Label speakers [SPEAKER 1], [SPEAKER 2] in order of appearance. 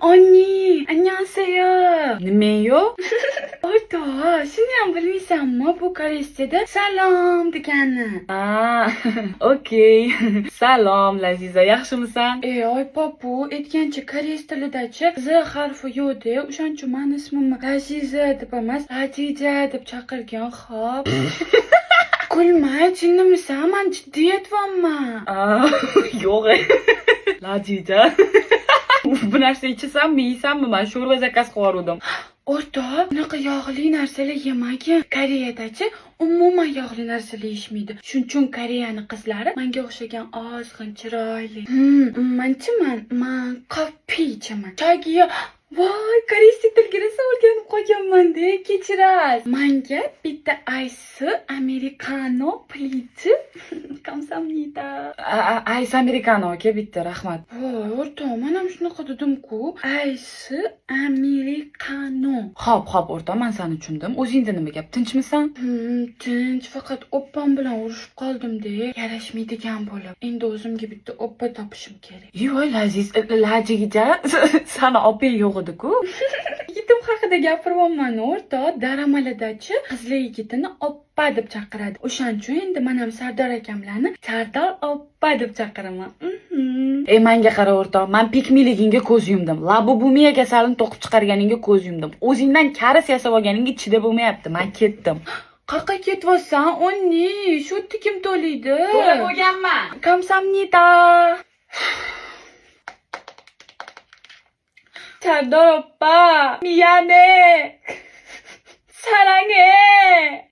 [SPEAKER 1] 언니, 안녕하세요. nimayu? O'rtoq, shuniyam bilmaysanmi bu koreys tilida salom degani.
[SPEAKER 2] Okey. Salom Laziza, yaxshimisan?
[SPEAKER 1] Oy papu, aytgancha koreys tilidachi z harfi yo'q-da, o'shaning uchun meni ismimni Laziza deb emas, Latija deb chaqirgan, xo'p. Kulma, jinnimisan? Men jiddiy aytyapman.
[SPEAKER 2] Yo'q. Laziza. Bu narsa ichasanmi, yeysanmi? Men sho'rva zakaz qilib yubordim.
[SPEAKER 1] O'rtoq, bunaqa yog'li narsalar yemagin. Koreyadachi umuman yog'li narsalar yeyishmaydi. Shuning uchun Koreyaning qizlari menga o'xshagan ozg'in, chiroyli. Men kofe ichaman. Choyga voy, koreys tilini o'rganib qolganman-da, kechirasiz. Menga bitta ice americano please. Kamsamnida.
[SPEAKER 2] Ice americano aka, bitta, rahmat.
[SPEAKER 1] Voy, o'rtoq, men ham shunaqa dedim-ku. Ice americano.
[SPEAKER 2] Xo'p, o'rtoq, men seni tushundim. O'zingda nima gap? Tinchmisan?
[SPEAKER 1] Tinch, faqat oppam bilan urushib qoldim-da, yarashmaydigan bo'lib. Endi o'zimga bitta oppa topishim kerak.
[SPEAKER 2] Yo'q, Laziza, sani opang yo'q edi-ku.
[SPEAKER 1] Yigitim haqida gapiryapman, o'rtoq. Daramaladachi qizli yigitini oppa deb chaqiradi. O'shaning uchun endi men ham Sardor akamlarni Sardor oppa deb chaqiraman.
[SPEAKER 2] Menga qara o'rtoq, men pikmiligingga ko'z yumdim. Labubumiya kasalini to'qib chiqarganingga ko'z yumdim. O'zingdan karis yasab olganingga chidab bo'lmayapti. Men ketdim.
[SPEAKER 1] Qayerga ketyapsan, onni? Shu yerda kim to'laydi?
[SPEAKER 2] To'lab bo'lganman.
[SPEAKER 1] Kamsamnida. Sardor oppa, miyane. Saranghe.